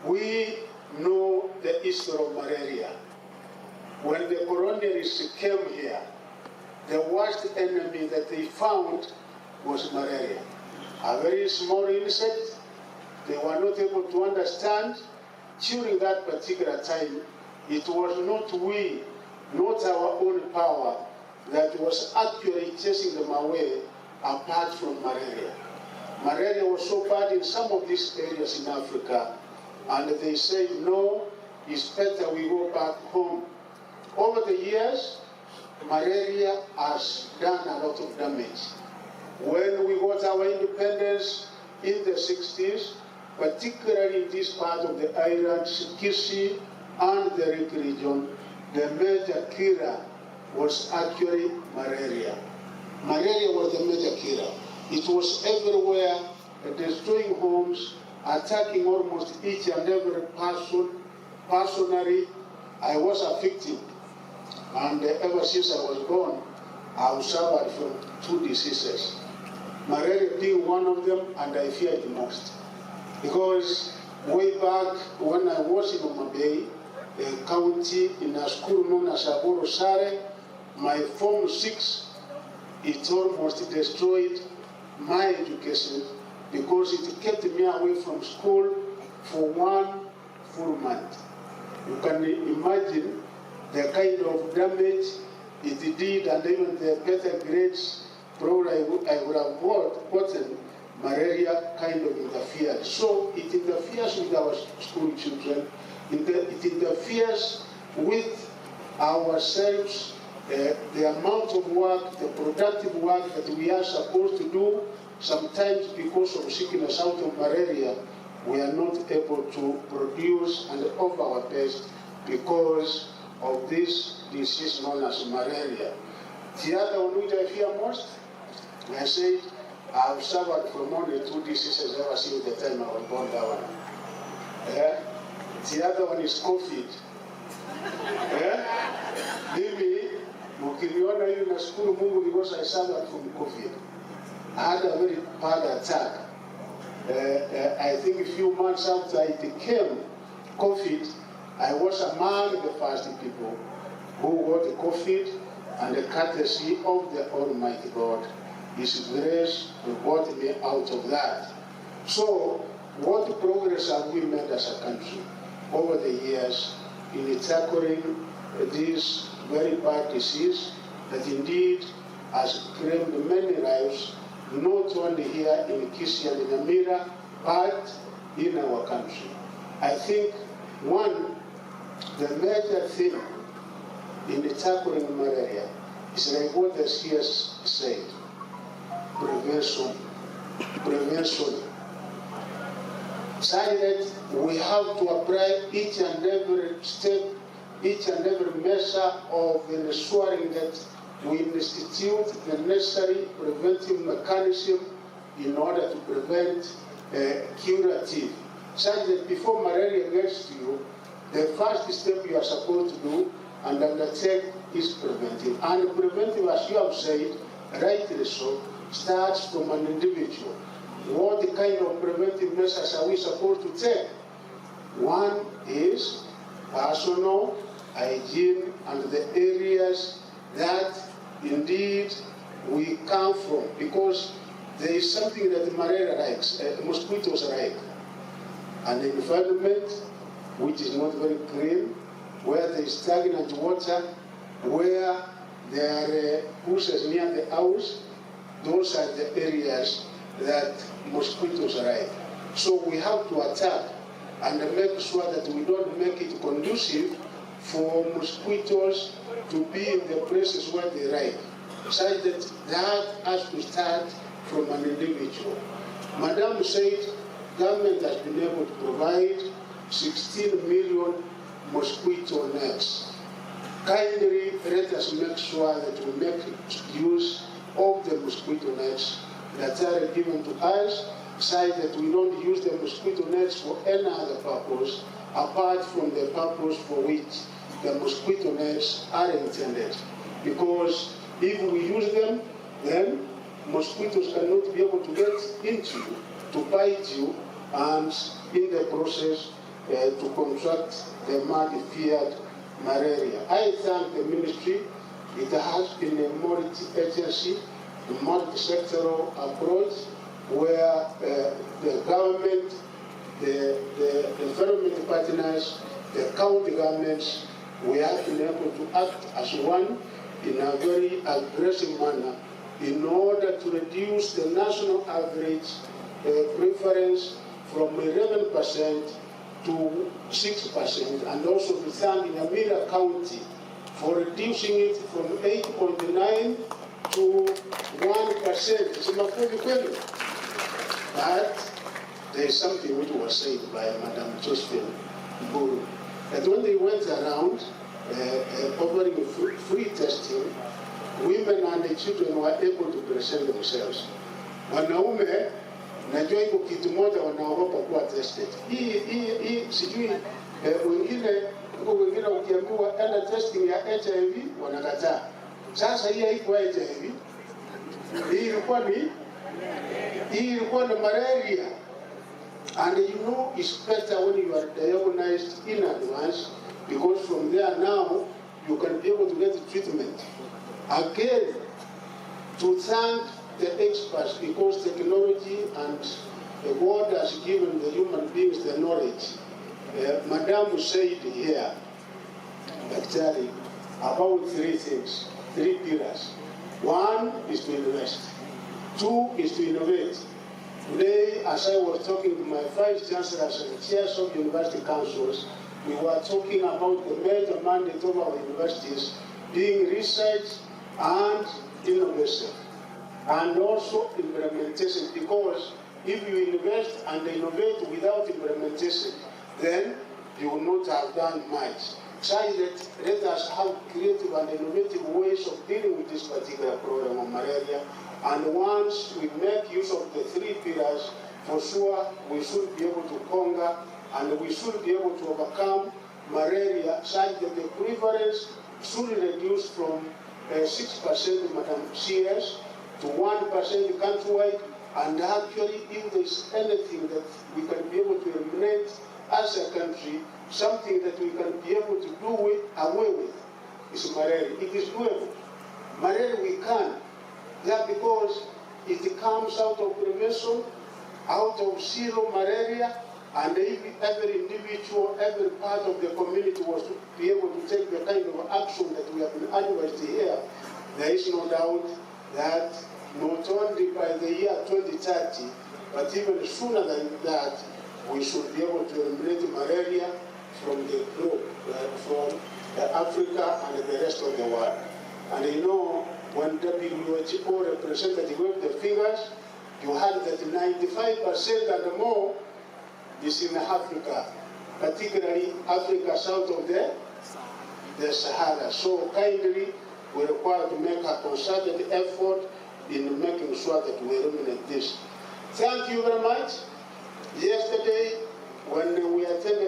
We know the history of malaria. When the colonialists came here, the worst enemy that they found was malaria. A very small insect they were not able to understand. During that particular time, it was not we, not our own power, that was actually chasing them away apart from malaria. Malaria was so bad in some of these areas in Africa, and they said, no, it's better we go back home. Over the years, malaria has done a lot of damage. When we got our independence in the 60s, particularly in this part of the island, Kisi and the Rift region, the major killer was actually malaria. Malaria was the major killer. It was everywhere, destroying homes, attacking almost each and every person. Personally, I was a victim, and ever since I was born, I've suffered from 2 diseases. Malaria being one of them, and I fear it most. Because way back when I was in Homa Bay, a county in a school known as Aboro Sare, my Form 6, it almost destroyed my education because it kept me away from school for 1 full month. You can imagine the kind of damage it did, and even the better grades probably I would have gotten. Malaria kind of interfered. So it interferes with our school children, it interferes with ourselves, the amount of work, the productive work that we are supposed to do. Sometimes because of sickness out of malaria, we are not able to produce and offer our best because of this disease known as malaria. The other one which I fear most, I said, I've suffered from only 2 diseases ever since the time I was born. That one. The other one is COVID. Maybe mukiliona hiyo nashukuru Mungu because I suffered from COVID. I had a very bad attack. I think a few months after it became COVID, I was among the first people who got the COVID, and the courtesy of the Almighty God, His grace brought me out of that. So, what progress have we made as a country over the years in tackling this very bad disease that indeed has claimed many lives, not only here in Kisi and Nyamira, but in our country? I think the major thing in tackling malaria is like what the CS said. Prevention. Such that we have to apply each and every step, each and every measure of ensuring that we institute the necessary preventive mechanism in order to prevent curative. Such that before malaria gets to you, the first step you are supposed to do and undertake is preventive. And preventive, as you have said, rightly so, starts from an individual. What kind of preventive measures are we supposed to take? One is personal hygiene and the areas that indeed we come from, because there is something that malaria likes, mosquitoes like, an environment which is not very clean, where there is stagnant water, where there are bushes near the house. Those are the areas that mosquitoes arrive. So we have to attack and make sure that we don't make it conducive for mosquitoes to be in the places where they arrive. Such that has to start from an individual. Madam said government has been able to provide 16 million mosquito nets. Kindly let us make sure that we make use of the mosquito nets that are given to us, such that we don't use the mosquito nets for any other purpose apart from the purpose for which the mosquito nets are intended. Because if we use them, then mosquitoes cannot be able to get into you, to bite you, and in the process to contract the much-feared malaria. I thank the ministry. It has been a multi-agency, multi-sectoral approach where the government, the development partners, the county governments, we have been able to act as one in a very aggressive manner in order to reduce the national average preference from 11% to 6%, and also to thank Nyamira County for reducing it from 8.9 to 1%. But there is something which was said by Madam Josephine Buru, that when they went around offering free testing, women and the children were able to present themselves. Wanaume najua iko kitu moja wanaogopa kuwa tested. Hii sijui wengine ukiambiwa enda testing ya HIV wanakataa. Sasa hii haikuwa HIV. Hii ilikuwa ni malaria. And you know it's better when you are diagnosed in advance, because from there now you can be able to get treatment. Again, to thank the experts, because technology and God has given the human beings the knowledge. Madam said here, actually, about three things, three pillars. One is to invest. Two is to innovate. Today, as I was talking to my vice chancellors and chairs of university councils, we were talking about the major mandate of our universities being research and innovation, and also implementation, because if you invest and innovate without implementation, then you will not have done much. So let us have creative and innovative ways of dealing with this particular problem of malaria. And once we make use of the three pillars, for sure we should be able to conquer and we should be able to overcome malaria, such that the prevalence should reduce from 6%, Madam CS, to 1% countrywide. And actually, if there is anything that we can be able to eliminate as a country, something that we can be able to do away with, is malaria. It is doable. Malaria we can. Yeah, because it comes out of prevention, out of zero malaria, and if every individual, every part of the community was to be able to take the kind of action that we have been advised here, there is no doubt that not only by the year 2030, but even sooner than that, we should be able to eliminate malaria from the globe, from Africa and the rest of the world. And you know, when WHO representative gave the figures, you had that 95% and more is in Africa, particularly Africa south of the Sahara. So kindly, we require to make a concerted effort in making sure that we eliminate this. Thank you very much. Yesterday, when we attended